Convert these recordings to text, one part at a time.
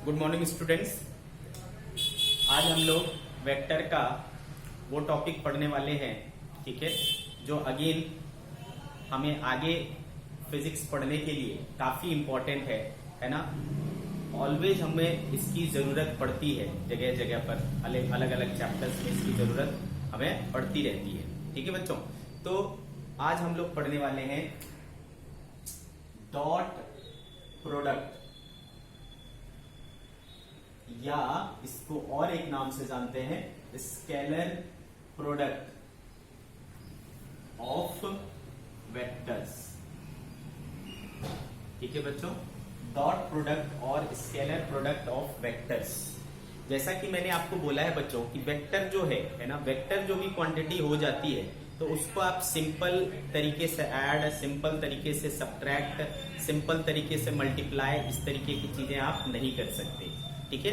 Good morning students. आज हम लोग वेक्टर का वो टॉपिक पढ़ने वाले हैं, ठीक है, जो अगेन हमें आगे फिजिक्स पढ़ने के लिए काफी इंपॉर्टेंट है ना। ऑलवेज हमें इसकी जरूरत पड़ती है, जगह जगह पर अलग अलग चैप्टर्स में इसकी जरूरत हमें पड़ती रहती है, ठीक है बच्चों। तो आज हम लोग पढ़ने वाले हैं डॉट प्रोडक्ट, या इसको और एक नाम से जानते हैं स्केलर प्रोडक्ट ऑफ वेक्टर्स, ठीक है बच्चों। डॉट प्रोडक्ट और स्केलर प्रोडक्ट ऑफ वेक्टर्स। जैसा कि मैंने आपको बोला है बच्चों कि वेक्टर जो है ना, वेक्टर जो भी क्वांटिटी हो जाती है तो उसको आप सिंपल तरीके से ऐड, सिंपल तरीके से सब्ट्रैक्ट, सिंपल तरीके से मल्टीप्लाई, इस तरीके की चीजें आप नहीं कर सकते, ठीक है।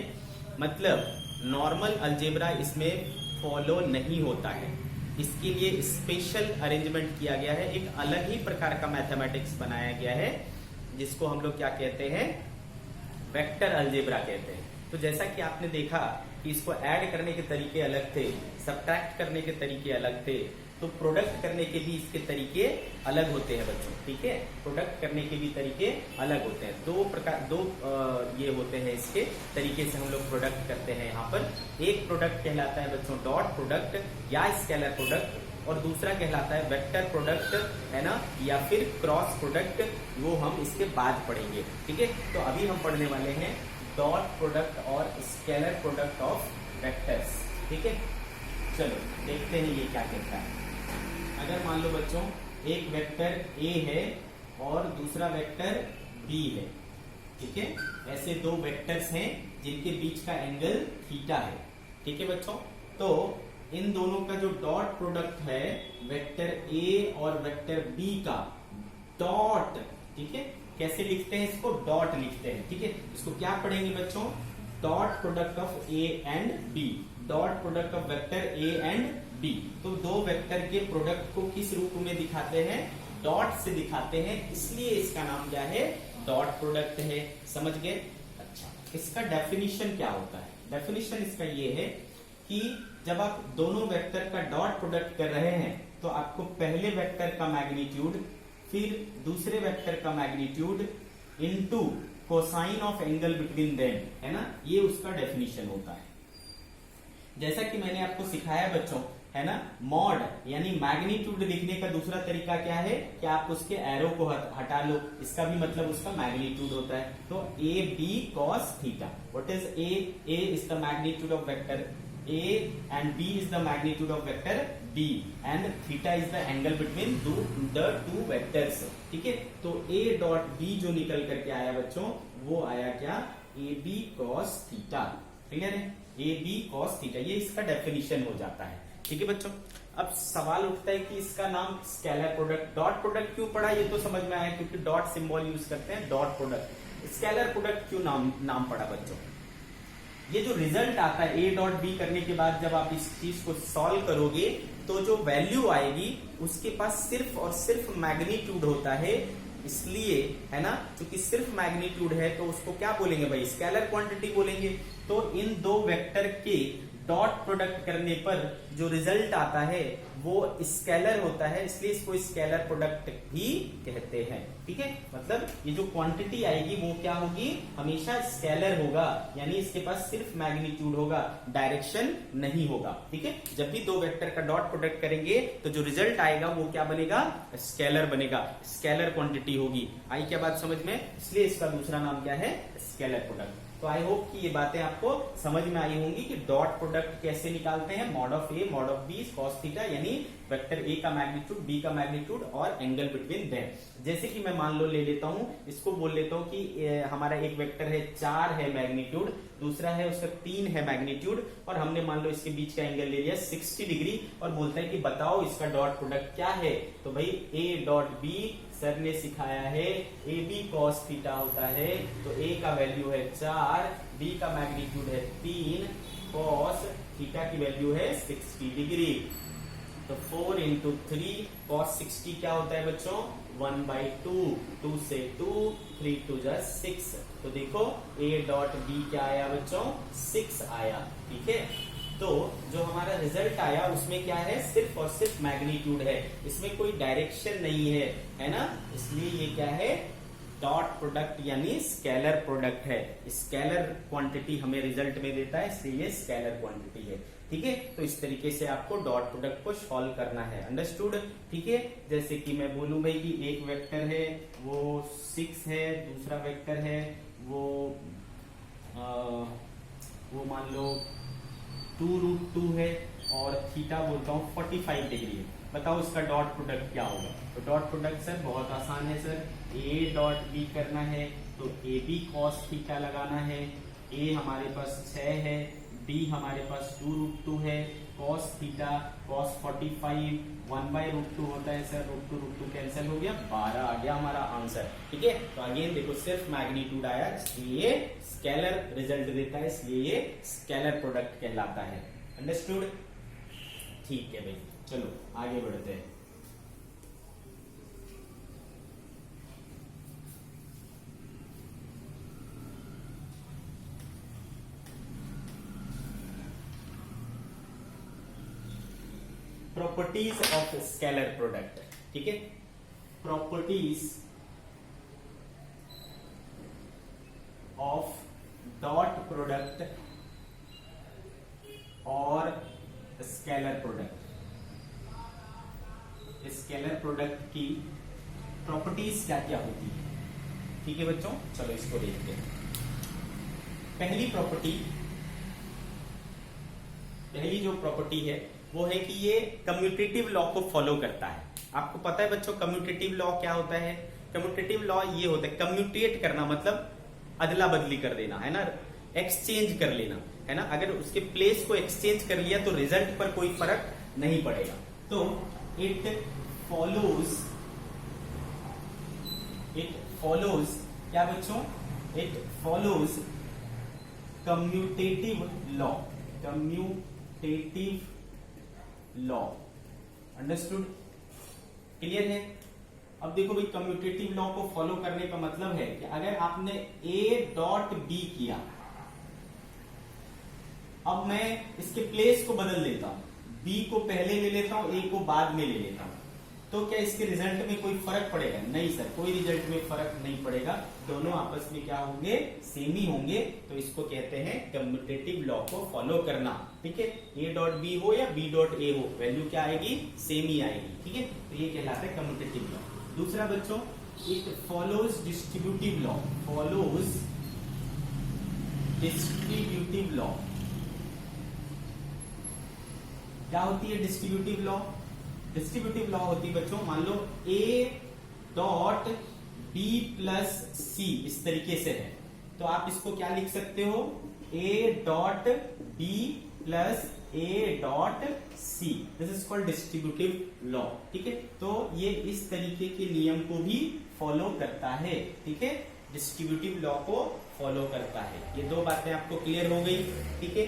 मतलब नॉर्मल अलजेब्रा इसमें फॉलो नहीं होता है, इसके लिए स्पेशल अरेंजमेंट किया गया है, एक अलग ही प्रकार का मैथमेटिक्स बनाया गया है जिसको हम लोग क्या कहते हैं, वेक्टर अलजेब्रा कहते हैं। तो जैसा कि आपने देखा कि इसको ऐड करने के तरीके अलग थे, सब्ट्रैक्ट करने के तरीके अलग थे, तो प्रोडक्ट करने के भी इसके तरीके अलग होते हैं बच्चों, ठीक है। प्रोडक्ट करने के भी तरीके अलग होते हैं, दो ये होते हैं इसके तरीके से हम लोग प्रोडक्ट करते हैं। यहाँ पर एक प्रोडक्ट कहलाता है बच्चों डॉट प्रोडक्ट या स्केलर प्रोडक्ट, और दूसरा कहलाता है वेक्टर प्रोडक्ट, है ना, या फिर क्रॉस प्रोडक्ट, वो हम इसके बाद पढ़ेंगे, ठीक है। तो अभी हम पढ़ने वाले हैं डॉट प्रोडक्ट और स्केलर प्रोडक्ट ऑफ वेक्टर्स, ठीक है। चलो देखते हैं ये क्या कहता है। अगर मान लो बच्चों एक वेक्टर A है और दूसरा वेक्टर B है, ठीक है, ऐसे दो वेक्टर्स हैं जिनके बीच का एंगल थीटा है, ठीक है बच्चों। तो इन दोनों का जो डॉट प्रोडक्ट है वेक्टर A और वेक्टर B का डॉट, ठीक है, कैसे लिखते हैं इसको, डॉट लिखते हैं, ठीक है। इसको क्या पढ़ेंगे बच्चों, dot product of A and B, dot product of vector A and B। तो दो वेक्टर के प्रोडक्ट को किस रूप में दिखाते हैं, डॉट से दिखाते हैं, इसलिए इसका नाम क्या है, डॉट प्रोडक्ट है। समझ गए? अच्छा, इसका डेफिनेशन क्या होता है? डेफिनेशन इसका ये है कि जब आप दोनों वेक्टर का डॉट प्रोडक्ट कर रहे हैं तो आपको पहले वेक्टर का मैग्नीट्यूड फिर दूसरे वेक्टर का magnitude into cosine of angle between them, है ना, ये उसका डेफिनेशन होता है। जैसा कि मैंने आपको सिखाया बच्चों, है ना, मॉड यानी मैग्नीट्यूड लिखने का दूसरा तरीका क्या है कि आप उसके एरो को हटा लो, इसका भी मतलब उसका मैग्नीट्यूड होता है। तो A B cos theta, what is A? A is the magnitude of vector A and B is the magnitude of vector B and theta is the angle between the two vectors, ठीक है। तो A dot B जो निकल करके आया बच्चों वो आया क्या, A B cos theta, clear है, ए बी कॉस थीटा, ये इसका डेफिनेशन हो जाता है, ठीक है बच्चों। अब सवाल उठता है कि इसका नाम स्केलर प्रोडक्ट, डॉट प्रोडक्ट क्यों पड़ा, ये तो समझ में आया क्योंकि डॉट सिंबल यूज करते हैं डॉट प्रोडक्ट। स्केलर प्रोडक्ट क्यों नाम पड़ा बच्चों? ये जो रिजल्ट आता है ए डॉट बी करने के बाद जब आप इस चीज को सॉल्व करोगे तो जो वैल्यू आएगी उसके पास सिर्फ और सिर्फ मैग्नीट्यूड होता है, इसलिए, है ना, क्योंकि सिर्फ मैग्नीट्यूड है तो उसको क्या बोलेंगे भाई, स्केलर क्वांटिटी बोलेंगे। तो इन दो वेक्टर के डॉट प्रोडक्ट करने पर जो रिजल्ट आता है वो स्केलर होता है, इसलिए इसको स्केलर प्रोडक्ट भी कहते हैं, ठीक है। मतलब ये जो क्वांटिटी आएगी वो क्या होगी, हमेशा स्केलर होगा, यानी इसके पास सिर्फ मैग्नीट्यूड होगा, डायरेक्शन नहीं होगा, ठीक है। जब भी दो वेक्टर का डॉट प्रोडक्ट करेंगे तो जो रिजल्ट आएगा वो क्या बनेगा, स्केलर बनेगा, स्केलर क्वांटिटी होगी। आई क्या बात समझ में? इसलिए इसका दूसरा नाम क्या है, स्केलर प्रोडक्ट। तो आई होप कि ये बातें आपको समझ में आई होंगी कि डॉट प्रोडक्ट कैसे निकालते हैं, mod of A mod of B cos theta, यानी वेक्टर ए का मैग्नीट्यूड बी का मैग्नीट्यूड और एंगल बिटवीन देम। जैसे कि मैं मान लो ले लेता हूं, इसको बोल लेता हूं कि हमारा एक वेक्टर है 4 है मैग्नीट्यूड, दूसरा है उसका 3 है मैग्नीट्यूड, और हमने मान लो इसके बीच का एंगल ले लिया 60 डिग्री, और बोलता है कि बताओ इसका डॉट प्रोडक्ट क्या है। तो भाई ए डॉट बी सर ने सिखाया है ए बी कॉस थीटा होता है, तो ए का वैल्यू है 4, बी का मैग्नीट्यूड है 3, कॉस थीटा की वैल्यू है 60 डिग्री। तो 4 इंटू 3 कॉस 60 क्या होता है बच्चों, 1/2, 2 से 2, 3 2 जा 6। तो देखो A डॉट B क्या आया बच्चों, 6 आया। ठीक है, तो जो हमारा रिजल्ट आया उसमें क्या है, सिर्फ और सिर्फ मैग्नीट्यूड है, इसमें कोई डायरेक्शन नहीं है ना, इसलिए ये क्या है, डॉट प्रोडक्ट यानी स्केलर प्रोडक्ट है। स्केलर क्वांटिटी हमें रिजल्ट में देता है, इसलिए ये स्केलर क्वांटिटी है। ठीक है, तो इस तरीके से आपको डॉट प्रोडक्ट को सॉल्व करना है। अंडरस्टूड। ठीक है, जैसे कि मैं बोलूं भाई कि एक वेक्टर है वो 6 है, दूसरा वेक्टर है वो मान लो 2√2 है, और थीटा बोलता हूँ 45 डिग्री है। बताओ इसका डॉट प्रोडक्ट क्या होगा। तो डॉट प्रोडक्ट सर बहुत आसान है सर, A डॉट B करना है तो AB cos थीटा लगाना है। A हमारे पास 6 है, B हमारे पास 2√2 है, cos थीटा cos 45 1/√2 होता है सर, √2 कैंसिल हो गया, 12 आ गया हमारा आंसर। ठीक है, तो अगेन देखो सिर्फ मैग्नीट्यूड आया, इसलिए स्केलर रिजल्ट देता है, इसलिए ये स्केलर प्रोडक्ट कहलाता है। अंडरस्टूड। ठीक है भाई, चलो आगे बढ़ते हैं। Properties of scalar product. ठीक है, प्रॉपर्टीज ऑफ डॉट प्रोडक्ट और स्केलर प्रोडक्ट। स्केलर प्रोडक्ट की प्रॉपर्टीज क्या क्या होती है। ठीक है बच्चों, चलो इसको देखते हैं। पहली जो प्रॉपर्टी है वो है कि ये कम्यूटेटिव लॉ को फॉलो करता है। आपको पता है बच्चों कम्यूटेटिव लॉ क्या होता है। कम्यूटेटिव लॉ ये होता है, कम्यूटेट करना मतलब अदला बदली कर देना, है ना, एक्सचेंज कर लेना, है ना। अगर उसके प्लेस को एक्सचेंज कर लिया तो रिजल्ट पर कोई फर्क नहीं पड़ेगा। तो इट फॉलोज क्या बच्चों, it follows commutative law. Understood, clear है। अब देखो भाई कम्यूटेटिव लॉ को फॉलो करने का मतलब है कि अगर आपने A डॉट B किया, अब मैं इसके प्लेस को बदल देता हूं, B को पहले ले लेता हूं, A को बाद में ले लेता हूं, तो क्या इसके रिजल्ट में कोई फर्क पड़ेगा? नहीं सर, कोई रिजल्ट में फर्क नहीं पड़ेगा, दोनों आपस में क्या होंगे, सेम ही होंगे। तो इसको कहते हैं कम्यूटेटिव लॉ को फॉलो करना। ठीक है, A डॉट B हो या B डॉट A हो, वैल्यू क्या आएगी, सेम ही आएगी। ठीक है, तो ये कहलाता है कम्यूटेटिव लॉ। दूसरा बच्चों, इट फॉलोज डिस्ट्रीब्यूटिव लॉ। क्या होती है डिस्ट्रीब्यूटिव लॉ? डिस्ट्रीब्यूटिव लॉ होती है बच्चों, मान लो A dot B plus C इस तरीके से है, तो आप इसको क्या लिख सकते हो, A dot B plus A dot C। This is called distributive law. ठीक है, तो ये इस तरीके के नियम को भी फॉलो करता है। ठीक है, डिस्ट्रीब्यूटिव लॉ को फॉलो करता है। ये दो बातें आपको क्लियर हो गई। ठीक है,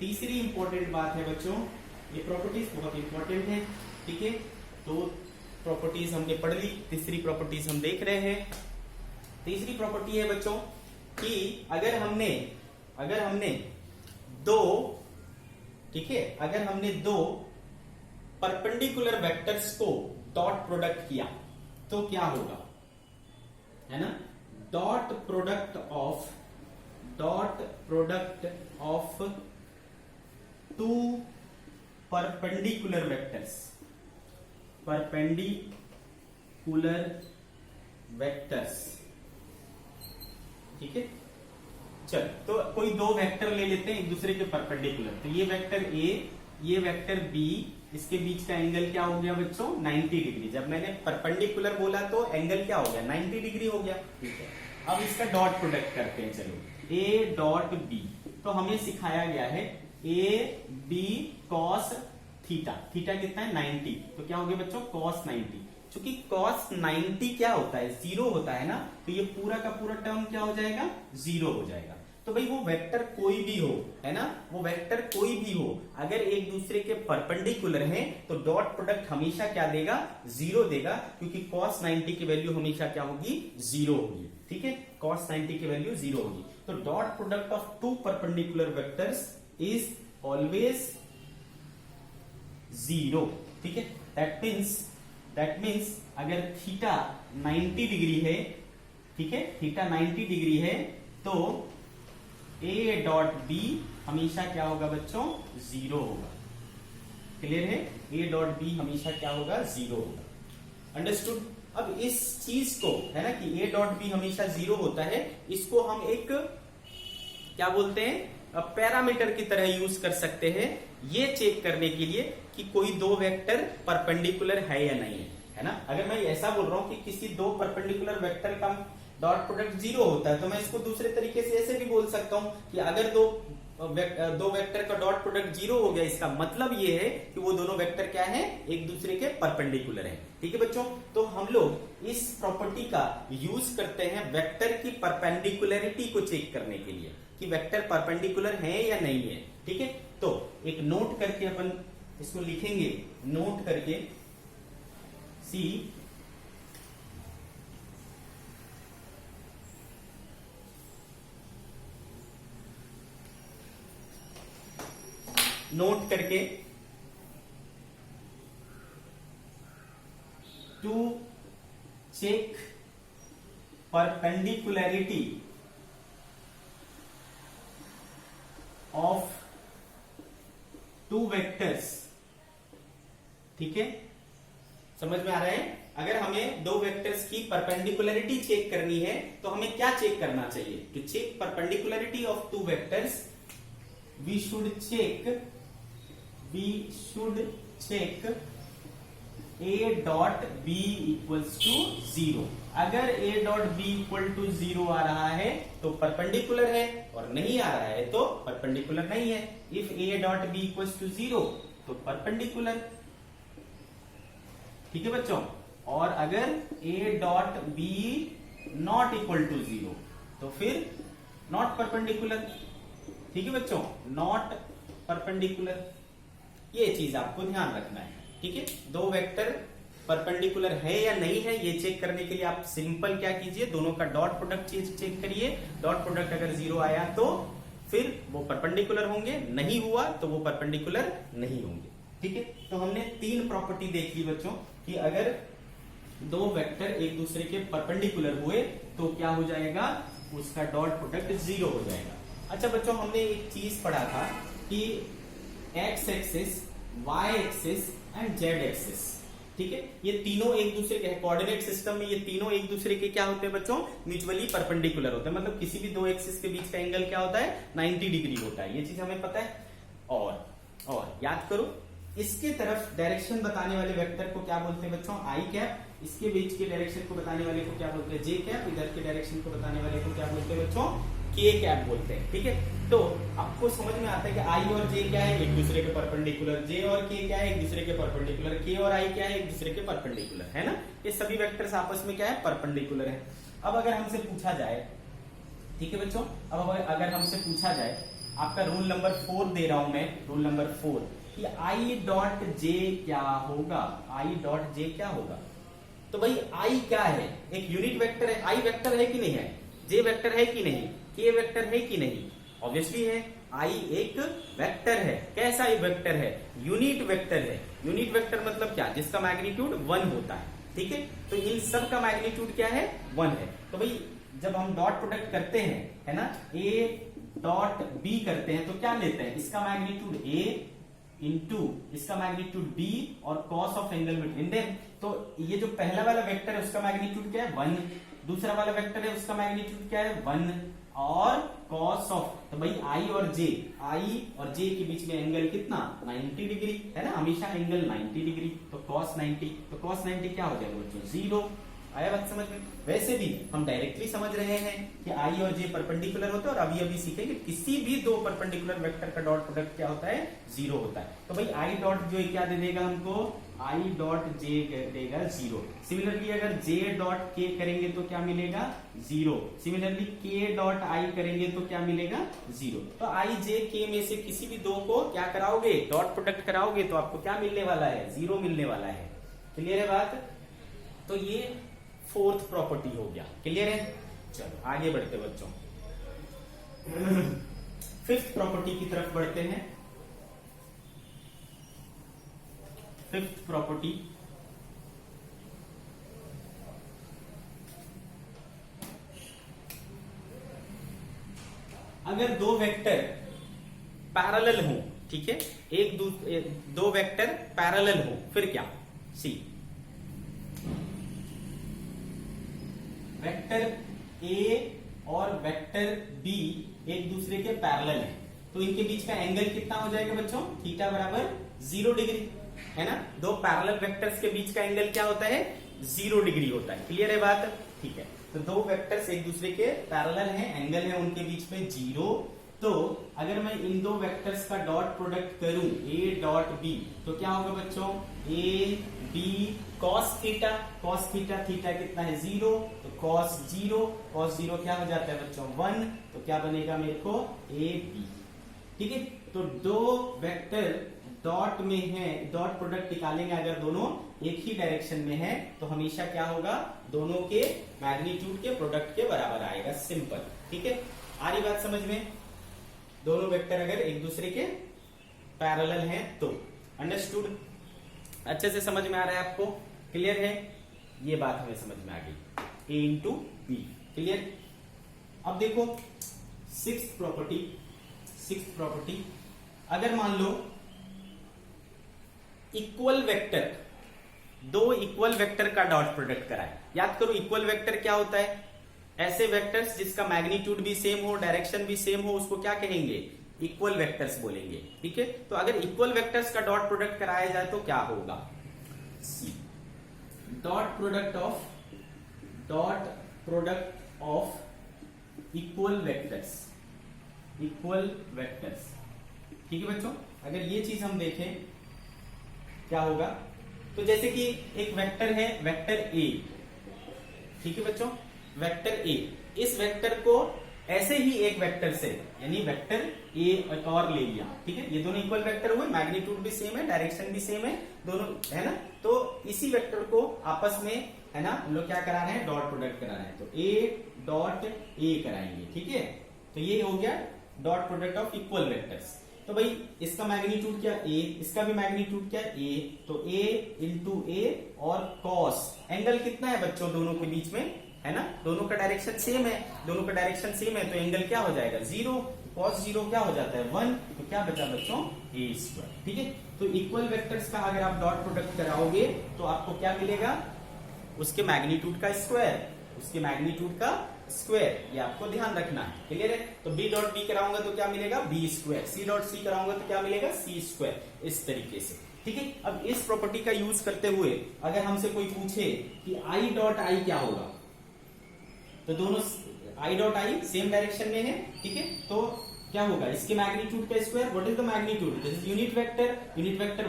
तीसरी इंपॉर्टेंट बात है बच्चों, ये प्रॉपर्टीज बहुत इंपॉर्टेंट है। ठीक है, तो प्रॉपर्टीज हमने पढ़ ली, तीसरी प्रॉपर्टीज हम देख रहे हैं। तीसरी प्रॉपर्टी है बच्चों कि अगर हमने दो, ठीक है, अगर हमने दो परपेंडिकुलर वेक्टर्स को डॉट प्रोडक्ट किया तो क्या होगा, है ना। Dot product of two perpendicular vectors. ठीक है, चल तो कोई दो वेक्टर ले लेते हैं एक दूसरे के परपेंडिकुलर। तो ये वेक्टर A, ये वेक्टर B, इसके बीच का एंगल क्या हो गया बच्चों, 90 डिग्री। जब मैंने परपेंडिकुलर बोला तो एंगल क्या हो गया, 90 डिग्री हो गया। ठीक है, अब इसका डॉट प्रोडक्ट करते हैं। चलो A डॉट B, तो हमें सिखाया गया है A B cos theta. Theta कितना है, 90, तो क्या हो गया बच्चों, cos 90। क्योंकि cos 90 क्या होता है, जीरो होता है ना, तो ये पूरा का पूरा टर्म क्या हो जाएगा, जीरो हो जाएगा। तो भाई वो वेक्टर कोई भी हो, है ना, वो वेक्टर कोई भी हो, अगर एक दूसरे के परपेंडिकुलर हैं तो डॉट प्रोडक्ट हमेशा क्या देगा, जीरो देगा, क्योंकि cos 90 की वैल्यू हमेशा क्या होगी, जीरो होगी। ठीक है, cos 90 की वैल्यू जीरो होगी। तो dot product of two perpendicular vectors is always zero. ठीक है, दैट मीन्स अगर थीटा 90 डिग्री है, ठीक है, थीटा 90 डिग्री है, तो ए डॉट बी हमेशा क्या होगा बच्चों, जीरो होगा। क्लियर है, ए डॉट बी हमेशा क्या होगा, जीरो होगा। अंडरस्टूड। अब इस चीज को, है ना, कि ए डॉट बी हमेशा जीरो होता है, इसको हम एक क्या बोलते हैं, पैरामीटर की तरह यूज कर सकते हैं, ये चेक करने के लिए कि कोई दो वेक्टर परपेंडिकुलर है या नहीं है ना। अगर मैं ऐसा बोल रहा हूं कि किसी दो परपेंडिकुलर वेक्टर का डॉट प्रोडक्ट जीरो होता है, तो मैं इसको दूसरे तरीके से ऐसे भी बोल सकता हूं कि अगर दो वेक्टर का डॉट प्रोडक्ट जीरो हो गया, इसका मतलब ये है कि वो दोनों वेक्टर क्या है, एक दूसरे के परपेंडिकुलर है। ठीक है बच्चों, तो हम लोग इस प्रॉपर्टी का यूज करते हैं वेक्टर की परपेंडिकुलरिटी को चेक करने के लिए कि वेक्टर परपेंडिकुलर है या नहीं है। ठीक है, तो एक नोट करके अपन इसको लिखेंगे, नोट करके सी नोट करके to check perpendicularity of two vectors. ठीक है, समझ में आ रहा है। अगर हमें दो वेक्टर्स की परपेंडिकुलरिटी चेक करनी है तो हमें क्या चेक करना चाहिए, to check perpendicularity of two vectors we should check A dot B equals to zero. अगर A dot B equal to zero आ रहा है तो परपेंडिकुलर है, और नहीं आ रहा है तो परपेंडिकुलर नहीं है। If A dot B equals to zero तो परपेंडिकुलर। ठीक है बच्चों, और अगर A dot B not equal to zero तो फिर नॉट परपेंडिकुलर। ठीक है बच्चों, नॉट परपेंडिकुलर, ये चीज आपको ध्यान रखना है। ठीक है, दो वेक्टर परपेंडिकुलर है या नहीं है ये चेक करने के लिए आप सिंपल क्या कीजिए, दोनों का डॉट प्रोडक्ट चेक करिए। डॉट प्रोडक्ट अगर जीरो आया तो फिर वो परपेंडिकुलर होंगे, नहीं हुआ तो वो परपेंडिकुलर नहीं होंगे। ठीक है, तो हमने तीन प्रॉपर्टी देख ली बच्चों कि अगर दो वेक्टर एक दूसरे के परपेंडिकुलर हुए तो क्या हो जाएगा, उसका डॉट प्रोडक्ट जीरो हो जाएगा। अच्छा बच्चों, हमने एक चीज पढ़ा था कि X axis, Y axis and Z axis, ठीक है, ये तीनों एक दूसरे के कोऑर्डिनेट सिस्टम में ये तीनों एक दूसरे के क्या होते हैं बच्चों, म्यूचुअली परपेंडिकुलर होते हैं। मतलब किसी भी दो एक्सिस के बीच का एंगल क्या होता है, 90 डिग्री होता है। ये चीज हमें पता है। और याद करो, इसके तरफ डायरेक्शन बताने वाले वेक्टर को क्या बोलते हैं बच्चों, आई कैप। इसके बीच के डायरेक्शन को बताने वाले को क्या बोलते हैं, जे कैप। इधर के डायरेक्शन को बताने वाले को क्या बोलते हैं बच्चों, के कैप बोलते हैं। ठीक है, तो आपको समझ में आता है कि आई और जे क्या है, एक दूसरे के परपेंडिकुलर। जे और के क्या है, एक दूसरे के परपेंडिकुलर। के और आई क्या है, एक दूसरे के परपेंडिकुलर, है ना। ये सभी वेक्टर्स आपस में क्या है, परपेंडिकुलर है। अब अगर हमसे पूछा जाए, ठीक है बच्चों, अब अगर हमसे पूछा जाए, आपका रूल नंबर 4 दे रहा हूं मैं, रूल नंबर 4, कि आई डॉट जे क्या होगा, आई डॉट जे क्या होगा। तो भाई आई क्या है, एक यूनिट वेक्टर है। आई वेक्टर है कि नहीं है, जे वेक्टर है कि नहीं, के वेक्टर है कि नहीं, ऑब्वियसली है। आई एक वेक्टर है। कैसा एक वेक्टर है, यूनिट वेक्टर है। यूनिट वेक्टर मतलब क्या, जिसका मैग्नीट्यूड 1 होता है। ठीक है, तो इन सब का मैग्नीट्यूड क्या है, 1 है। तो भाई जब हम डॉट प्रोडक्ट करते हैं, है ना, ए डॉट बी करते हैं तो क्या लेते हैं, इसका मैग्नीट्यूड ए इंटू इसका मैग्नीट्यूड बी और cos of angle between them. तो ये जो पहला वाला वेक्टर है उसका मैग्नीट्यूड क्या है, 1। दूसरा वाला वेक्टर है उसका मैग्नीट्यूड क्या है, 1 और कॉस ऑफ। तो भाई आई और जे के बीच में एंगल कितना, 90 डिग्री, है ना, हमेशा एंगल 90 डिग्री। तो कॉस 90, तो कॉस 90 क्या हो जाएगा बच्चों, 0। आया बात समझ में? वैसे भी हम डायरेक्टली समझ रहे हैं कि आई और जे परपेंडिकुलर होते हैं, और अभी सीखेंगे किसी भी दो परपेंडिकुलर वेक्टर का डॉट प्रोडक्ट क्या होता है, जीरो होता है। तो भाई आई डॉट जो क्या दे देगा हमको, आई डॉट जे देगा जीरो। सिमिलरली अगर जे डॉट के करेंगे तो क्या मिलेगा, जीरो। सिमिलरली के डॉट आई करेंगे तो क्या मिलेगा, जीरो। तो आई जे के में से किसी भी दो को क्या कराओगे, डॉट प्रोडक्ट कराओगे तो आपको क्या मिलने वाला है, जीरो मिलने वाला है। क्लियर है बात? तो ये फोर्थ प्रॉपर्टी हो गया। क्लियर है? चलो आगे बढ़ते बच्चों, फिफ्थ प्रॉपर्टी की तरफ बढ़ते हैं। फिफ्थ प्रॉपर्टी, अगर दो वेक्टर पैरेलल हो, ठीक है, दो वेक्टर पैरेलल हो, फिर क्या? सी, वेक्टर ए और वेक्टर बी एक दूसरे के पैरेलल हैं, तो इनके बीच का एंगल कितना हो जाएगा बच्चों, थीटा बराबर 0 डिग्री, है ना। दो पैरेलल वेक्टर्स के बीच का एंगल क्या होता है, 0 डिग्री होता है। क्लियर है बात? ठीक है, तो दो वेक्टर्स एक दूसरे के पैरेलल हैं, एंगल है उनके बीच में 0। तो अगर मैं इन दो वेक्टर्स का डॉट प्रोडक्ट करूं, ए डॉट बी, तो क्या होगा बच्चों, A B cos theta, cos theta, theta कितना है 0, तो कॉस 0, कॉस 0 क्या हो जाता है बच्चों 1, तो क्या बनेगा मेरे को ए बी। ठीक है, तो दो वेक्टर डॉट में है, डॉट प्रोडक्ट निकालेंगे अगर दोनों एक ही डायरेक्शन में है, तो हमेशा क्या होगा, दोनों के मैग्नीट्यूड के प्रोडक्ट के बराबर आएगा, सिंपल। ठीक है, आ रही बात समझ में? दोनों वेक्टर अगर एक दूसरे के पैरेलल हैं तो, अंडरस्टूड? अच्छे से समझ में आ रहा है आपको? क्लियर है? ये बात हमें समझ में आ गई, ए इंटू बी। क्लियर? अब देखो सिक्स्थ प्रॉपर्टी, अगर मान लो इक्वल वेक्टर, दो इक्वल वेक्टर का डॉट प्रोडक्ट कराए। याद करो इक्वल वेक्टर क्या होता है, ऐसे वेक्टर्स जिसका मैग्नीट्यूड भी सेम हो, डायरेक्शन भी सेम हो, उसको क्या कहेंगे, इक्वल वेक्टर्स बोलेंगे। ठीक है, तो अगर इक्वल वेक्टर्स का डॉट प्रोडक्ट कराया जाए तो क्या होगा, see, dot product of equal vectors. ठीक है बच्चों, अगर ये चीज हम देखें क्या होगा, तो जैसे कि एक वेक्टर है, वेक्टर ए, ठीक है बच्चों, वेक्टर ए, इस वेक्टर को ऐसे ही एक वेक्टर से, यानी वेक्टर ए एक और ले लिया, ठीक है, ये दोनों इक्वल वेक्टर हुए, मैग्नीट्यूड भी सेम है, डायरेक्शन भी सेम है, दोनों, है ना। तो इसी वेक्टर को आपस में, है ना, हम लोग क्या करा रहे हैं, डॉट प्रोडक्ट करा रहे हैं, तो ए डॉट ए कराएंगे। ठीक है, तो ये हो गया dot product of equal vectors. तो भाई इसका मैग्नीट्यूड क्या, ए, इसका भी मैग्नीट्यूड क्या, ए, तो ए इंटू ए और कॉस, एंगल कितना है बच्चों दोनों के बीच में, है ना, दोनों का डायरेक्शन सेम है, तो एंगल क्या हो जाएगा 0, कॉस 0 क्या हो जाता है 1, तो क्या बचा बच्चों ए स्क्वायर। ठीक है, तो इक्वल वेक्टर्स का अगर आप डॉट प्रोडक्ट कराओगे तो आपको क्या मिलेगा, उसके मैग्नीट्यूड का स्क्वायर, ये आपको ध्यान रखना है। क्लियर है? तो बी डॉट बी कराऊंगा तो क्या मिलेगा B square, C dot C कराऊंगा तो क्या मिलेगा सी स्क्वायर, इस तरीके से। ठीक है, अब इस प्रॉपर्टी का यूज करते हुए अगर हमसे कोई पूछे कि आई डॉट आई क्या होगा, तो दोनों I dot I same direction में है, ठीक है, तो क्या होगा, इसके मैग्नीट्यूड का square, what is the magnitude, this is unit vector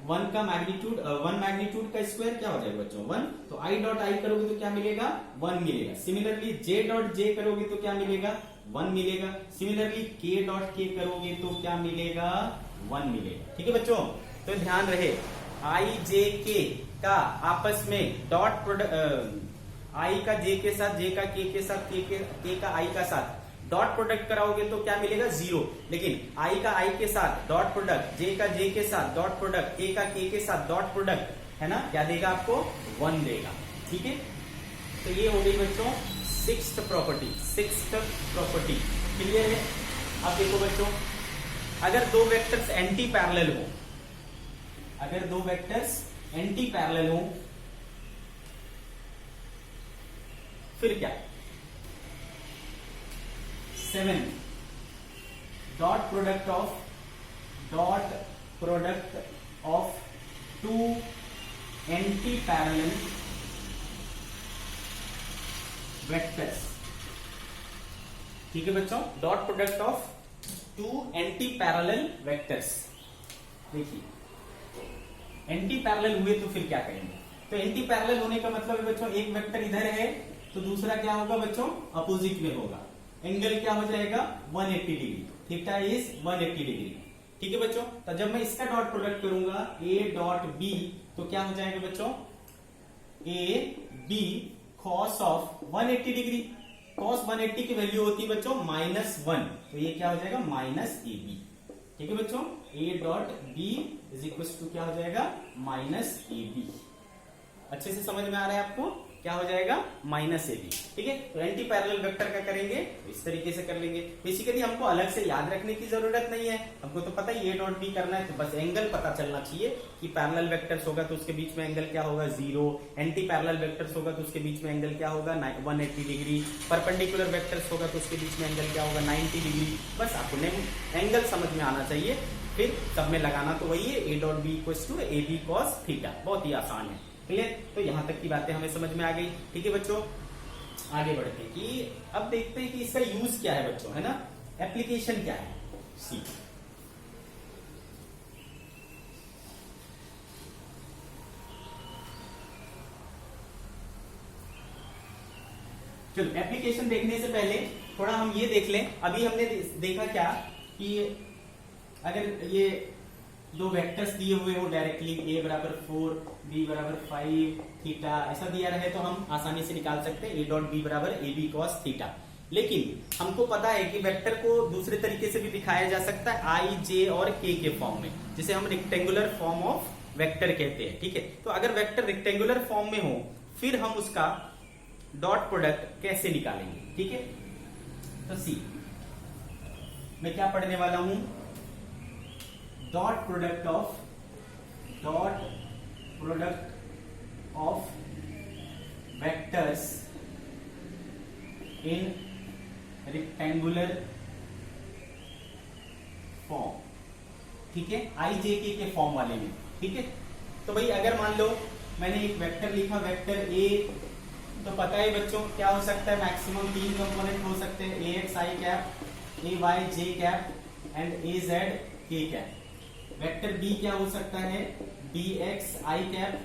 1 का मैग्नीट्यूड, 1 मैग्नीट्यूड का स्क्वायर क्या हो जाएगा बच्चों 1, तो आई डॉट आई करोगे तो क्या मिलेगा 1 मिलेगा। सिमिलरली जे डॉट जे करोगे तो क्या मिलेगा 1 मिलेगा। सिमिलरली के डॉट के करोगे तो क्या मिलेगा 1 मिलेगा। ठीक है बच्चों, तो ध्यान रहे आई जे के का आपस में डॉट प्रोडक्ट, आई का जे के साथ, जे का के साथ, के का आई का साथ डॉट प्रोडक्ट कराओगे तो क्या मिलेगा 0, लेकिन आई का आई के साथ डॉट प्रोडक्ट, जे का जे के साथ डॉट प्रोडक्ट, के का के साथ डॉट प्रोडक्ट, है ना, क्या देगा आपको 1 देगा। ठीक है, तो ये हो गई बच्चों सिक्स्थ प्रॉपर्टी। क्लियर है? अब देखो बच्चों, अगर दो वेक्टर्स एंटी पैरेलल हो, फिर क्या, 7 dot product of two anti parallel vectors. ठीक है बच्चों, dot product of two anti parallel vectors. देखिए एंटी पैरेलल हुए तो फिर क्या करेंगे, तो एंटी पैरेलल होने का मतलब है बच्चों एक वेक्टर इधर है तो दूसरा क्या होगा बच्चों अपोजिट में होगा, एंगल क्या हो जाएगा 180 डिग्री, थीटा इज 180 डिग्री। ठीक है बच्चों, तो जब मैं इसका डॉट प्रोडक्ट करूंगा ए डॉट बी तो क्या हो जाएगा बच्चों A B cos of 180 degree, cos 180 की वैल्यू होती है बच्चों -1, तो ये क्या हो जाएगा -AB। ठीक है बच्चों, A dot B is equal to क्या हो जाएगा -AB। अच्छे से समझ में आ रहा है आपको, क्या हो जाएगा -AB। ठीक है, तो एंटी पैरेलल वेक्टर का करेंगे तो इस तरीके से कर लेंगे। बेसिकली हमको अलग से याद रखने की जरूरत नहीं है, हमको तो पता ही ए डॉट बी करना है, तो बस एंगल पता चलना चाहिए कि पैरेलल वेक्टर्स होगा तो उसके बीच में एंगल क्या होगा 0, एंटी पैरेलल वेक्टर्स होगा तो उसके बीच में एंगल क्या होगा 180 डिग्री, परपेंडिकुलर वेक्टर्स होगा तो उसके बीच में एंगल क्या होगा 90 डिग्री। बस आपको एंगल समझ में आना चाहिए, फिर सब में लगाना तो वही है A dot B equal to A B cos theta, बहुत ही आसान है। क्लियर, तो यहां तक की बातें हमें समझ में आ गई। ठीक है बच्चों, आगे बढ़ते हैं कि अब देखते हैं कि इसका यूज क्या है बच्चों, है ना, एप्लीकेशन क्या है। सी चलो एप्लीकेशन देखने से पहले थोड़ा हम ये देख लें, अभी हमने देखा क्या कि अगर ये दो वेक्टर्स दिए हुए हो डायरेक्टली a बराबर 4 b बराबर 5 थीटा ऐसा दिया रहे तो हम आसानी से निकाल सकते हैं a डॉट b बराबर ए बी कॉस थीटा। लेकिन हमको पता है कि वेक्टर को दूसरे तरीके से भी दिखाया जा सकता है i j और k के फॉर्म में, जिसे हम रेक्टेंगुलर फॉर्म ऑफ वेक्टर कहते हैं। ठीक है, तो अगर वेक्टर रेक्टेंगुलर फॉर्म में हो फिर हम उसका डॉट प्रोडक्ट कैसे निकालेंगे। ठीक है, तो सी मैं क्या पढ़ने वाला हूं, dot product of vectors in rectangular form. ठीक है, आई जे के फॉर्म वाले में। ठीक है, तो भाई अगर मान लो मैंने एक वेक्टर लिखा, वेक्टर ए, तो पता है बच्चों क्या हो सकता है, मैक्सिमम 3 कंपोनेंट हो सकते हैं, A x i cap, A y j cap and A z k cap. Vector B क्या हो सकता है, B x i cap,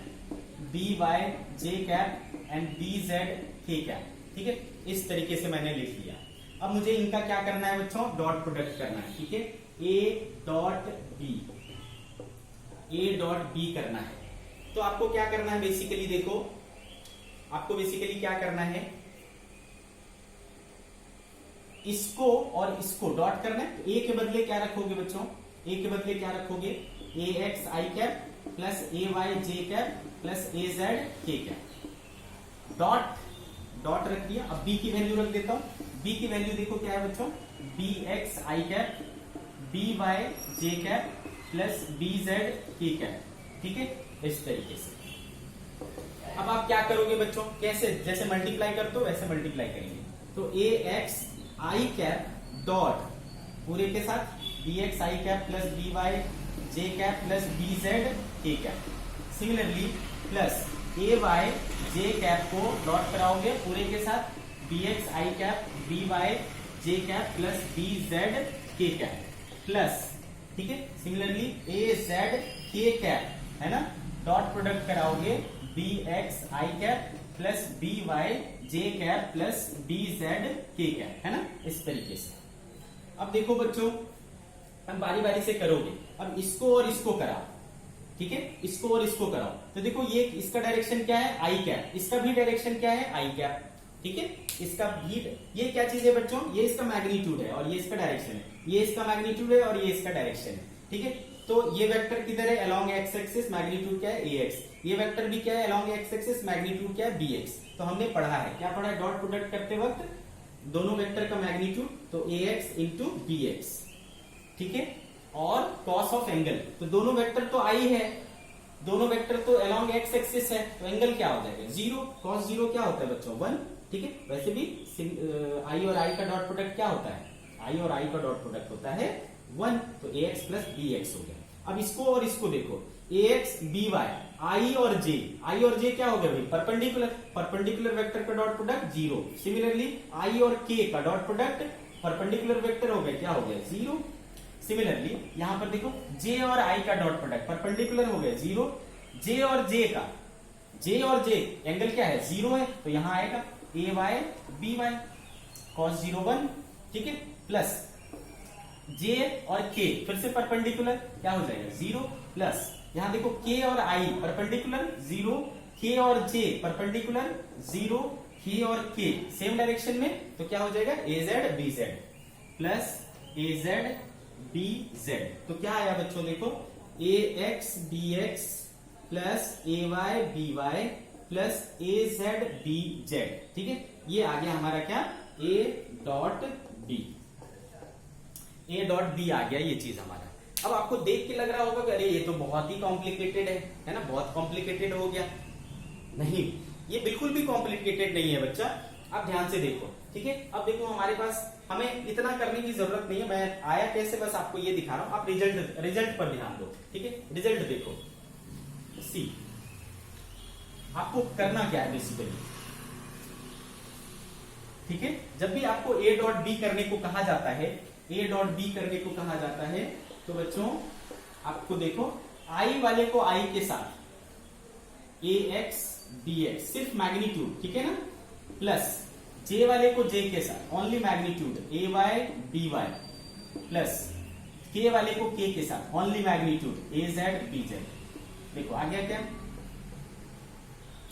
B y j cap and B z k cap. ठीक है, इस तरीके से मैंने लिख लिया। अब मुझे इनका क्या करना है बच्चों, डॉट प्रोडक्ट करना है। ठीक है, ए डॉट बी करना है। तो आपको क्या करना है बेसिकली, देखो आपको बेसिकली क्या करना है, इसको और इसको डॉट करना है। ए के बदले क्या रखोगे बच्चों, ए के बदले क्या रखोगे, ए x i cap plus A y j cap plus A z k cap. Dot रख दिया। अब बी की वैल्यू रख देता हूं, बी की वैल्यू देखो क्या है बच्चों, B x i cap, B y j cap plus B z k cap. ठीक है, इस तरीके से। अब आप क्या करोगे बच्चों, कैसे, जैसे मल्टीप्लाई करते हो वैसे मल्टीप्लाई करेंगे। तो ए एक्स आई कैप डॉट पूरे के साथ B x i cap plus B y j cap plus B z k cap. Similarly plus A y j cap co dot कराओगे पूरे के साथ B x i cap B y j cap plus B z k cap plus, ठीक है, similarly ए z k cap, है ना, dot product कराओगे B x i cap plus B y j cap plus B z k cap, है ना, इस तरीके से। अब देखो बच्चों, हम बारी बारी से करोगे। अब इसको और इसको कराओ, ठीक है, इसको और इसको कराओ। तो देखो ये इसका डायरेक्शन क्या है, आई कैप, इसका भी डायरेक्शन क्या है, आई कैप। ठीक है, इसका भी, ये क्या चीज है बच्चों, ये इसका मैग्नीट्यूड है और ये इसका डायरेक्शन है, ये इसका मैग्नीट्यूड है और ये इसका डायरेक्शन है। ठीक है, तो ये वेक्टर किधर है, अलोंग एक्स एक्सिस, मैग्नीट्यूड क्या है ax। ये वेक्टर भी क्या है, अलोंग एक्स एक्सिस, मैग्नीट्यूड क्या है bx। तो हमने पढ़ा है, क्या पढ़ा है, डॉट प्रोडक्ट करते वक्त दोनों वेक्टर का मैग्नीट्यूड, तो ax इंटू bx, ठीक है, और कॉस ऑफ एंगल, तो दोनों वेक्टर तो आई है, दोनों वेक्टर तो अलोंग एक्स एक्सिस है, तो एंगल क्या हो जाएगा 0, कॉस 0 क्या होता है बच्चों 1। ठीक है, वैसे भी आई और आई का डॉट प्रोडक्ट क्या होता है, आई और आई का डॉट प्रोडक्ट होता है 1, तो ax प्लस bx हो गया। अब इसको और इसको देखो, ax by i और j क्या हो गया भाई, परपेंडिकुलर वेक्टर का डॉट प्रोडक्ट 0। सिमिलरली i और k का डॉट प्रोडक्ट परपेंडिकुलर वेक्टर हो गया, क्या हो गया 0। सिमिलरली यहां पर देखो j और i का डॉट प्रोडक्ट परपेंडिकुलर हो गया 0। j और j एंगल क्या है 0 है, तो यहां आएगा a by by cos 0 1, ठीक है, प्लस j और k फिर से परपेंडिकुलर क्या हो जाएगा 0, प्लस यहां देखो k और i परपेंडिकुलर 0, k और j परपेंडिकुलर 0, k और k सेम डायरेक्शन में, तो क्या हो जाएगा az bz plus az bz। तो क्या आया बच्चों देखो ax bx plus ay by plus az bz, ठीक है, ये आ गया हमारा क्या a डॉट b आ गया ये चीज हमारा। अब आपको देख के लग रहा होगा कि अरे ये तो बहुत ही कॉम्प्लिकेटेड है ना, बहुत कॉम्प्लिकेटेड हो गया। नहीं, ये बिल्कुल भी कॉम्प्लिकेटेड नहीं है बच्चा, आप ध्यान से देखो, ठीक है। अब देखो हमारे पास, हमें इतना करने की जरूरत नहीं है, मैं आया कैसे बस आपको ये दिखा रहा हूं, आप रिजल्ट पर ध्यान दो, ठीक है। रिजल्ट देखो, सी आपको करना क्या है बेसिकली, ठीक है। जब भी आपको a डॉट बी करने को कहा जाता है, a डॉट बी करने को कहा जाता है, तो बच्चों आपको देखो i वाले को i के साथ ax bx सिर्फ मैग्नीट्यूड, ठीक है ना, प्लस j वाले को j के साथ only magnitude ay by plus k वाले को k के साथ ओनली मैग्नीट्यूड az bz। देखो आ गया क्या,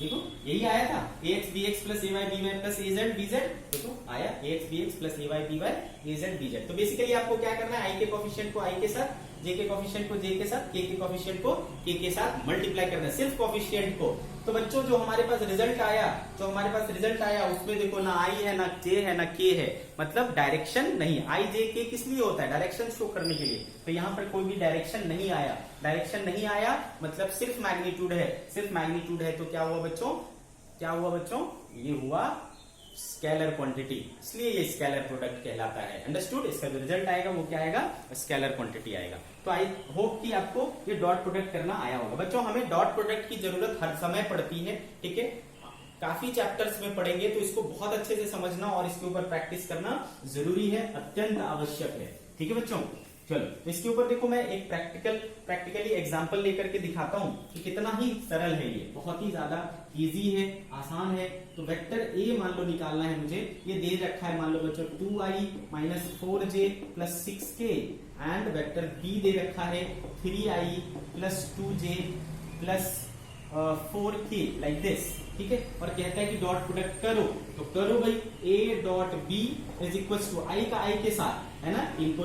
देखो यही आया था ax bx plus ay by plus az bz, देखो आया ax bx plus ay by az bz। तो बेसिकली आपको क्या करना है, i के कोफिशिएंट को i के साथ, j के कोफिशिएंट को j के साथ, k के कोफिशिएंट को k के साथ मल्टीप्लाई करना है, सिर्फ कोफिशिएंट को। तो बच्चों जो हमारे पास रिजल्ट आया, उसमें देखो ना i है ना j है ना k है, मतलब डायरेक्शन नहीं। i j k किस लिए होता है, डायरेक्शन शो करने के लिए, तो यहाँ पर कोई भी डायरेक्शन नहीं आया, मतलब सिर्फ मैग्नीट्यूड है, तो क्या हुआ बच्चों, ये हुआ स्केलर क्वांटिटी, इसलिए ये स्केलर प्रोडक्ट कहलाता है। अंडरस्टूड। इसका जो रिजल्ट आएगा वो क्या आएगा, स्केलर क्वांटिटी आएगा। तो आई होप कि आपको ये डॉट प्रोडक्ट करना आया होगा। बच्चों हमें डॉट प्रोडक्ट की जरूरत हर समय पड़ती है, ठीक है, काफी चैप्टर्स में पढ़ेंगे, तो इसको बहुत अच्छे से समझना और इसके ऊपर प्रैक्टिस करना जरूरी है, अत्यंत आवश्यक है, ठीक है बच्चों। चलो तो इसके ऊपर देखो मैं एक प्रैक्टिकली एग्जांपल लेकर के दिखाता हूं कि कितना ही सरल है ये, बहुत ही ज्यादा इजी है, आसान है। तो वेक्टर ए मान लो निकालना है मुझे, ये दे रखा है मान लो बच्चों 2i minus 4j plus 6k, and vector B दे रखा है 3i plus 2j plus 4k like this, ठीक है। और कहता है कि डॉट प्रोडक्ट करो, तो करो भाई, a dot b is equal to i का i के साथ, है ना, इनको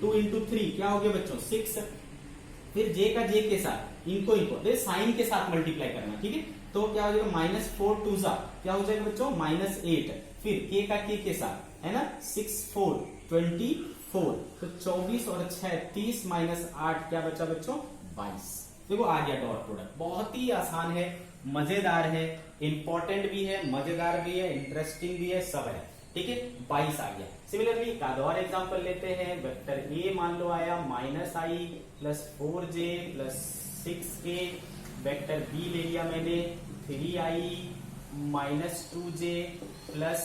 2 इंटू 3 क्या हो गया बच्चों 6, फिर j का j के साथ, इनको साइन के साथ मल्टीप्लाई करना, ठीक है। तो क्या हो जाएगा माइनस 4 टू सा क्या हो जाएगा बच्चों माइनस 8, फिर k का k के साथ, है ना, 6 4 24, तो 24 और 6 30 माइनस 8 क्या बचा बच्चों 22। देखो आ गया डॉट प्रोडक्ट, बहुत ही आसान है, मजेदार है, इंपॉर्टेंट भी है, मजेदार भी है, इंटरेस्टिंग भी है, सब है, ठीक है। 22 आ गया। सिमिलरली एक और एग्जांपल लेते हैं, वेक्टर ए मान लो आया minus i plus 4j plus 6k, vector B ले लिया मैंने 3i minus 2j plus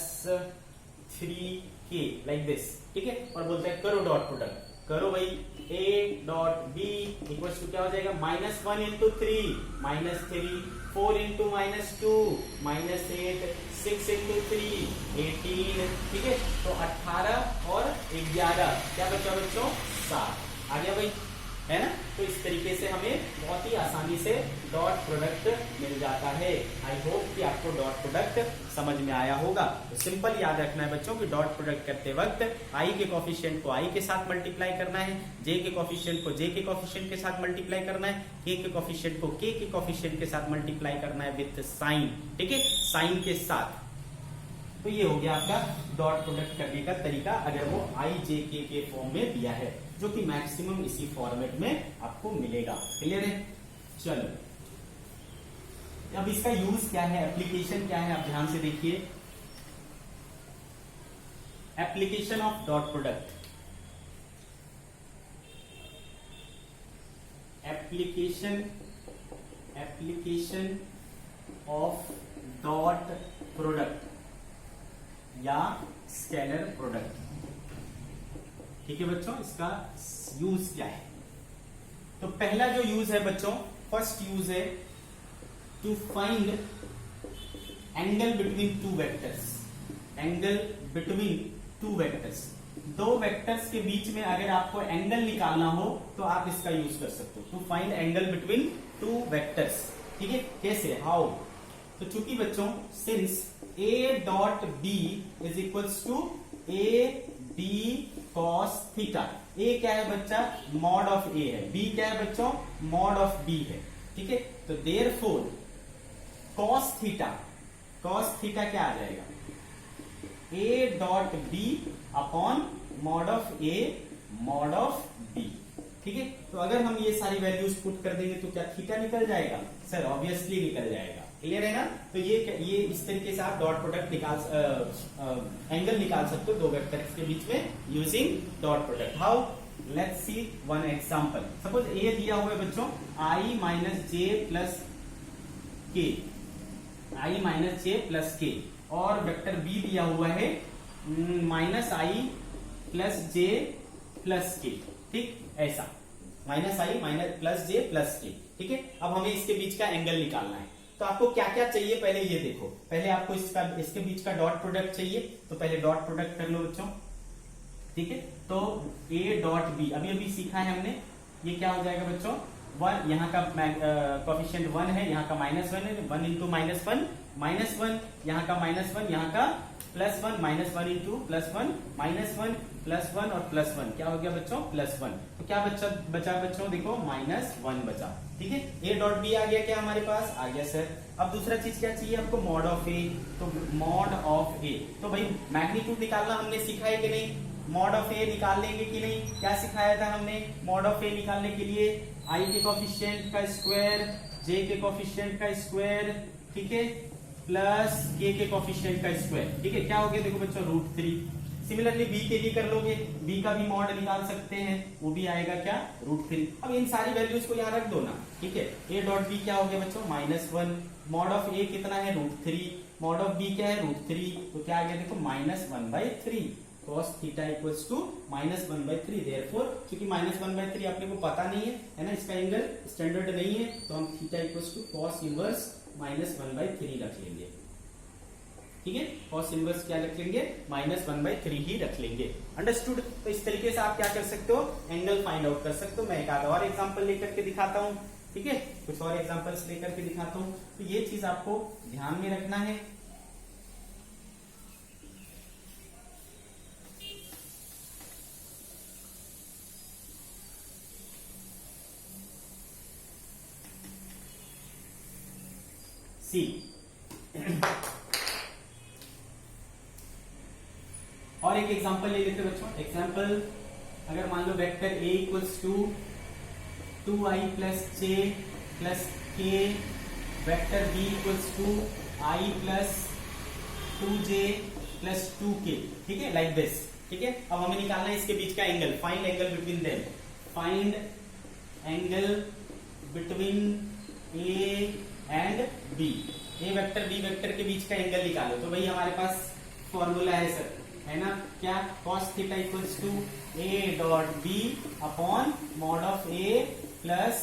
3k like this, ठीक है। और बोलते हैं करो डॉट प्रोडक्ट, करो भाई, a dot b equal to क्या हो जाएगा minus 1 into 3 minus 3, 4 into minus 2 minus 8, 6 into 3 18, ठीक है। तो 18 और 11 क्या बचा बच्चों 7 आ गया भाई, है ना। तो इस तरीके से हमें बहुत ही आसानी से डॉट प्रोडक्ट मिल जाता है। आई होप कि आपको डॉट प्रोडक्ट समझ में आया होगा। तो सिंपल याद रखना है बच्चों कि डॉट प्रोडक्ट करते वक्त आई के कोफिशिएंट को आई के साथ मल्टीप्लाई करना है, जे के कोफिशिएंट को जे के कोफिशिएंट के साथ मल्टीप्लाई करना है, के कोफिशिएंट को के कोफिशिएंट के साथ मल्टीप्लाई करना है विथ साइन, ठीक है, साइन के साथ। तो ये हो गया आपका डॉट प्रोडक्ट करने का तरीका, अगर वो आई जे के फॉर्म में दिया है, जो कि मैक्सिमम इसी फॉर्मेट में आपको मिलेगा। क्लियर है। चलो अब इसका यूज क्या है, एप्लीकेशन क्या है, आप ध्यान से देखिए। Application of dot product, application of dot product या स्केलर प्रोडक्ट। ठीक है बच्चों, इसका यूज क्या है? तो पहला जो यूज है बच्चों, फर्स्ट यूज है to find angle between two vectors. Angle between two vectors, दो वेक्टर्स के बीच में अगर आपको एंगल निकालना हो तो आप इसका यूज कर सकते हो, to find angle between two vectors. ठीक है, कैसे, हाउ? तो चूंकि बच्चों since A dot B is equals to A B cos theta. A क्या है बच्चा? मॉड ऑफ ए है। बी क्या है बच्चों? मॉड ऑफ बी है। ठीक है, तो देयरफॉर कॉस थीटा क्या आ जाएगा? A dot B upon mod of A mod of B. ठीक है, तो अगर हम ये सारी वैल्यूज पुट कर देंगे तो क्या थीटा निकल जाएगा? सर ऑब्वियसली निकल जाएगा। क्लियर है ना? तो ये इस तरीके से आप डॉट प्रोडक्ट एंगल निकाल सकते हो दो वेक्टर्स के बीच में using dot product. How? Let's see one example. Suppose A दिया हुआ है बच्चों i minus j plus k, i minus j plus k, और वेक्टर बी दिया हुआ है minus i plus j plus k. ठीक, ऐसा minus i minus plus j plus k. ठीक है, अब हमें इसके बीच का एंगल निकालना है। तो आपको क्या क्या चाहिए पहले ये देखो। पहले आपको इसके बीच का डॉट प्रोडक्ट चाहिए, तो पहले डॉट प्रोडक्ट कर लो बच्चों। ठीक है, तो ए डॉट बी अभी सीखा है हमने, ये क्या हो जाएगा बच्चों? वन, यहाँ का कोफिशिएंट 1 है, यहाँ का -1 है, 1 इंटू -1 -1, यहाँ का -1, यहाँ का +1, -1 इंटू +1 -1 +1 और +1, क्या हो गया बच्चों? +1। तो क्या बचा बच्चों? देखो -1 बचा। ठीक है, ए डॉट बी आ गया क्या हमारे पास? आ गया सर। अब दूसरा चीज क्या चाहिए आपको? मॉड ऑफ ए। तो मॉड ऑफ ए, तो भाई मैग्नीट्यूड निकालना हमने सीखा है कि नहीं? मॉड ऑफ ए निकाल लेंगे कि नहीं? क्या सिखाया था हमने? मॉड ऑफ ए निकालने के लिए आई के कोफिशिएंट का स्क्वायर, जे के कोफिशिएंट का स्क्वायर, ठीक है, प्लस के कोफिशिएंट का स्क्वायर। ठीक है, क्या हो गया देखो बच्चों? √3। सिमिलरली बी के लिए कर लोगे, बी का भी मॉड निकाल सकते हैं, वो भी आएगा क्या? √3। अब इन सारी वैल्यूज को यहाँ रख दो ना। ठीक है, ए डॉट बी क्या हो गया बच्चों? -1। मॉड ऑफ ए कितना है? √3। मॉड ऑफ बी क्या है? √3। तो क्या आ गया देखो? -1/3 cos theta equals to -1/3। Therefore क्योंकि -1/3 अपने को पता नहीं है ना, इसका एंगल स्टैंडर्ड नहीं है, तो हम theta equals to cos inverse -1/3 रख लेंगे। ठीक है, cos इनवर्स क्या रख लेंगे? -1/3 ही रख लेंगे। अंडरस्टूड? तो इस तरीके से आप क्या कर सकते हो? एंगल फाइंड आउट कर सकते हो। मैं एक आधा और एग्जांपल लेकर के दिखाता हूँ। ठीक है, कुछ और एग्जांपल्स लेकर के दिखाता हूँ। तो ये चीज आपको ध्यान में रखना है। सी और एक एग्जांपल ले लेते बच्चों। एग्जांपल, अगर मान लो vector A equals to 2i plus j plus k, vector B equals to i plus 2j plus 2k। ठीक है, लाइक दिस। ठीक है, अब हमें निकालना है इसके बीच का angle. Find angle between them. Find angle between A and B. A vector B vector के बीच का एंगल निकालो। तो भाई हमारे पास फॉर्मूला है सर, है ना? क्या? cos theta equals to A dot B upon mod of A plus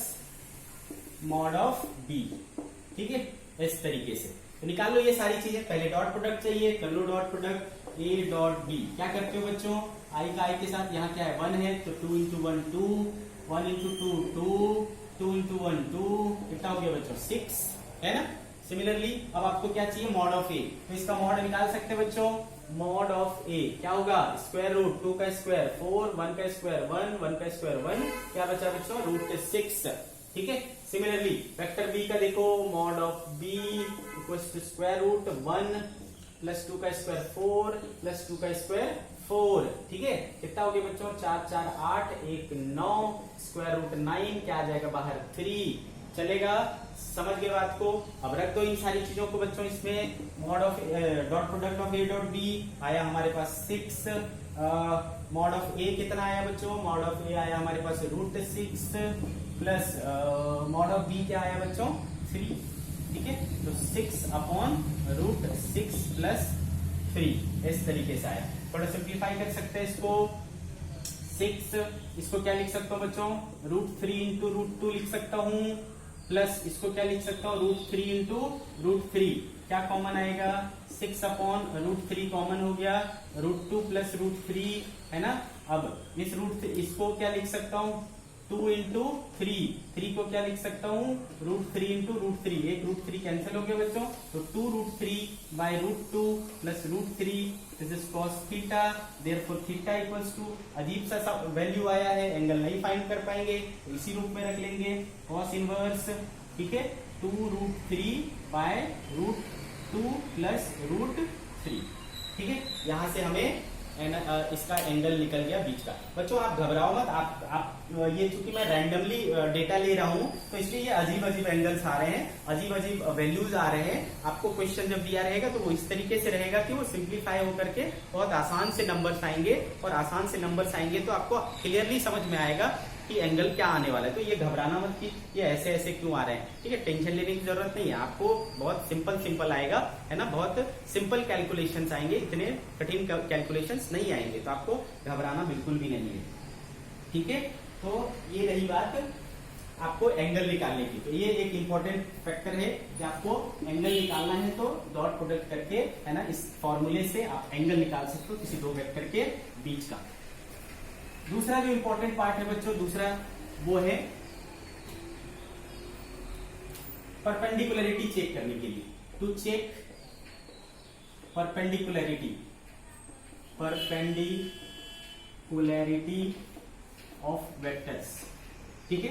mod of B. ठीक है, इस तरीके से तो निकाल लो ये सारी चीजें। पहले डॉट प्रोडक्ट चाहिए, कर लो dot product A dot B. क्या करते हो बच्चों? आई का आई के साथ यहाँ क्या है? 1 है, तो 2 इंटू 1 2, 1 इंटू 2 2, 2 इंटू 1 2, कितना हो गया बच्चों? 6, है ना? सिमिलरली अब आपको क्या चाहिए? मॉड ऑफ ए। तो इसका मॉड निकाल सकते हैं बच्चों। मॉड ऑफ ए क्या होगा? स्क्वायर रूट 2 का स्क्वायर 4, 1 का स्क्वायर 1, 1 का स्क्वायर 1, क्या बचा बच्चों? √6। ठीक है, सिमिलरली वेक्टर बी का देखो, mod of B equals to square root 1 plus 2 का स्क्वायर 4 प्लस 2 का स्क्वायर 4। ठीक है, कितना हो गया बच्चों? 4 4 8, 1 9, स्क्वायर रूट 9, क्या आ जाएगा बाहर? 3। चलेगा? समझ गए बात को? अब रख दो इन सारी चीजों को बच्चों इसमें। Mod of dot product of A dot B आया हमारे पास 6। मॉड ऑफ ए कितना आया बच्चों? मॉड ऑफ ए आया हमारे पास √6 प्लस मॉड ऑफ बी क्या आया बच्चों 3, ठीक है। तो 6/√6 प्लस 3 इस तरीके से आया। थोड़ा सिंप्लीफाई कर सकते हैं इसको, 6 इसको क्या लिख सकता हूं बच्चों √3 इंटू √2 लिख सकता हूं, प्लस इसको क्या लिख सकता हूं √3 इंटू √3, क्या कॉमन आएगा 6/√3 कॉमन हो गया, √2 प्लस √3 है ना। अब इस इसको क्या लिख सकता हूं 2 इंटू 3 को क्या लिख सकता हूं √3 इंटू √3, एक √3 कैंसिल हो गया बच्चों, तो 2√3/√2 plus √3 this is cos theta, therefore theta equals to, अजीब सा वैल्यू आया है, एंगल नहीं फाइंड कर पाएंगे तो इसी रूप में रख लेंगे cos इनवर्स, ठीक है 2√3/√2 प्लस √3, ठीक है। यहां से हमें इसका एंगल निकल गया बीच का। बच्चों आप घबराओ मत, आप ये चूंकि मैं रैंडमली डेटा ले रहा हूं तो इसलिए ये अजीब अजीब एंगल्स आ रहे हैं, अजीब अजीब वैल्यूज आ रहे हैं। आपको क्वेश्चन जब दिया रहेगा तो वो इस तरीके से रहेगा कि वो सिंप्लीफाई होकर के बहुत आसान से नंबर्स आएंगे, और आसान से नंबर्स आएंगे तो आपको क्लियरली समझ में आएगा कि एंगल क्या आने वाला है। तो ये घबराना मत कि ये ऐसे ऐसे क्यों आ रहे हैं, ठीक है, टेंशन लेने की जरूरत नहीं है, आपको बहुत सिंपल आएगा, है ना, बहुत सिंपल कैलकुलेशंस आएंगे, इतने कठिन कैलकुलेशंस नहीं आएंगे, तो आपको घबराना बिल्कुल भी नहीं है, ठीक है। तो ये रही बात आपको एंगल निकालने की, तो ये एक इंपॉर्टेंट फैक्टर है कि आपको एंगल निकालना है तो डॉट प्रोडक्ट करके, है ना, इस फॉर्मूले से आप एंगल निकाल सकते हो किसी दो वेक्टर के बीच का। दूसरा जो इंपॉर्टेंट पार्ट है बच्चों, दूसरा वो है परपेंडिकुलरिटी चेक करने के लिए, to check perpendicularity of vectors, ठीक है।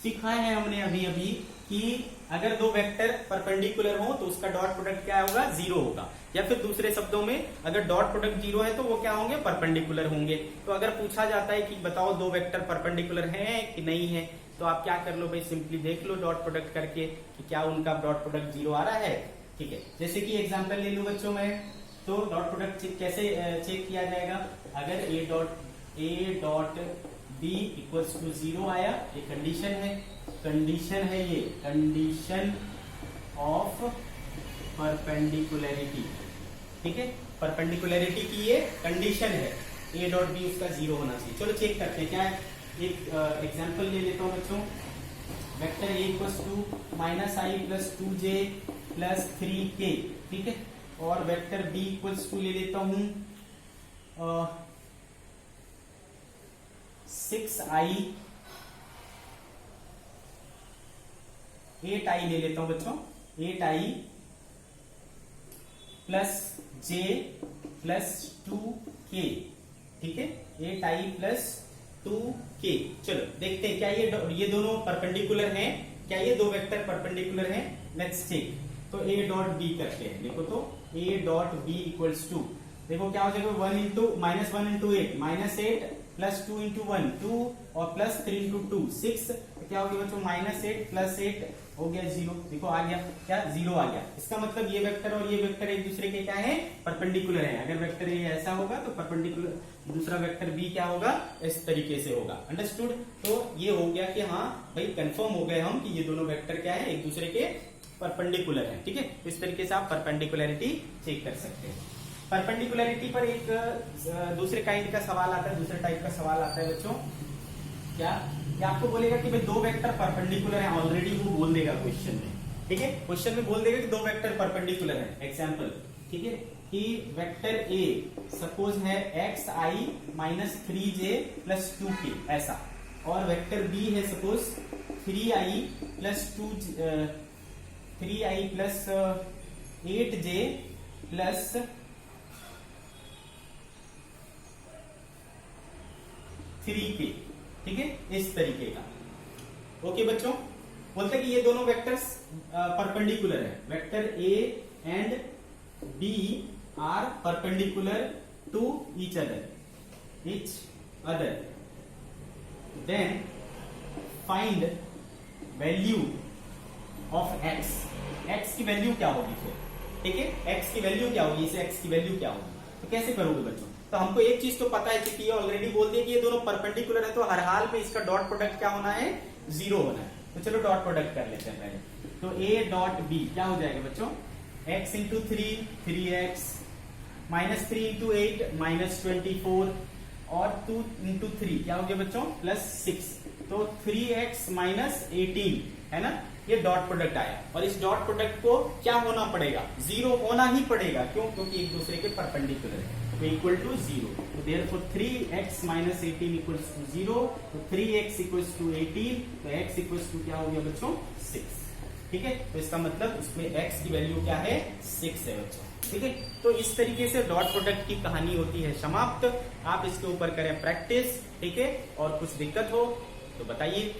सीखा है हमने अभी अभी कि अगर दो वेक्टर परपेंडिकुलर हो तो उसका डॉट प्रोडक्ट क्या होगा 0 होगा, या फिर दूसरे शब्दों में अगर डॉट प्रोडक्ट 0 है तो वो क्या होंगे परपेंडिकुलर होंगे। तो अगर पूछा जाता है कि बताओ दो वेक्टर परपेंडिकुलर हैं कि नहीं है, तो आप क्या कर लो भाई, सिंपली देख लो डॉट प्रोडक्ट करके कि क्या उनका डॉट प्रोडक्ट 0 आ रहा है, ठीक है। जैसे कि एग्जांपल ले लूं बच्चों मैं, तो डॉट प्रोडक्ट कैसे चेक किया जाएगा, अगर A dot B equals to 0 आया, ये कंडीशन है ये कंडीशन ऑफ परपेंडिकुलरिटी, ठीक है, परपेंडिकुलरिटी की ये कंडीशन है, ए डॉट बी उसका 0 होना चाहिए। चलो चेक करते हैं क्या है, एक एग्जांपल ले लेता हूं बच्चों, vector A equals to -i plus 2j plus 3k, ठीक है, और वेक्टर बी इक्वल्स टू ले लेता हूं 6i 8i ले लेता हूं बच्चों, 8i plus j plus 2k, ठीक है, 8i प्लस 2k। चलो देखते हैं क्या ये दोनों परपेंडिकुलर हैं, क्या ये दो वेक्टर परपेंडिकुलर हैं, लेट्स चेक। तो a डॉट b करते हैं, देखो तो a dot b equals to, देखो क्या हो जाएगा -1 इंटू 8 -8 प्लस 2 इंटू 1 2 और प्लस 3 इंटू 2 6, क्या हो गया बच्चों -8 प्लस 8 हो गया 0, देखो आ गया क्या 0 आ गया। इसका मतलब ये वेक्टर और ये वेक्टर एक दूसरे के क्या है परपेंडिकुलर है। अगर वेक्टर ये ऐसा होगा तो परपेंडिकुलर दूसरा वेक्टर बी क्या होगा इस तरीके से होगा, अंडरस्टूड। तो ये हो गया कि हाँ भाई कंफर्म हो गए हम कि ये दोनों वेक्टर क्या है एक दूसरे के परपेंडिकुलर है, ठीक है। इस तरीके से आप परपेंडिकुलरिटी चेक कर सकते हैं। परपेंडिकुलरिटी पर एक दूसरे काइंड का सवाल आता है, दूसरे टाइप का सवाल आता है बच्चों, क्या आपको बोलेगा कि भाई दो वेक्टर परपेंडिकुलर हैं, ऑलरेडी वो बोल देगा क्वेश्चन में, ठीक है, क्वेश्चन में बोल देगा कि दो वेक्टर परपेंडिकुलर हैं। एग्जांपल, ठीक है, कि वेक्टर ए सपोज है xi -3j प्लस 2k ऐसा, और वेक्टर बी है suppose 3i plus 8j plus 3k, ठीक है, इस तरीके का। ओके बच्चों, बोलते कि ये दोनों वेक्टर्स परपेंडिकुलर है, vector A and B are perpendicular to each other, then find value of x की वैल्यू क्या होगी फिर, ठीक है, x की वैल्यू क्या होगी, इसे x की वैल्यू क्या होगी। तो कैसे करोगे बच्चों, तो हमको एक चीज तो पता है कि ये ऑलरेडी बोल दिया कि ये दोनों परपेंडिकुलर है, तो हर हाल में इसका डॉट प्रोडक्ट क्या होना है, 0 होना है। तो चलो डॉट प्रोडक्ट कर लेते हैं पहले। तो a डॉट b क्या हो जाएगा बच्चों, x into 3x, minus 3 into 8 minus 24, और 2 इंटू 3 क्या हो गया बच्चों, प्लस 6। तो 3x माइनस 18 है ना, ये डॉट प्रोडक्ट आया। और इस डॉट प्रोडक्ट को क्या होना पड़ेगा, 0 होना ही पड़ेगा। क्यों, क्योंकि एक दूसरे के परपेंडिकुलर है, तो इक्वल टू 0। तो therefore 3x minus 18 equals to 0। तो 3x इक्वल्स टू 18, तो x इक्वल्स टू क्या हो गया बच्चों, 6। ठीक है, तो इसका मतलब इसमें x की वैल्यू क्या है, 6 है बच्चों। ठीक है, तो इस तरीके से डॉट प्रोडक्ट की कहानी होती है समाप्त। आप इसके ऊपर करें प्रैक्टिस, ठीक है, और कुछ दिक्कत हो तो बताइए।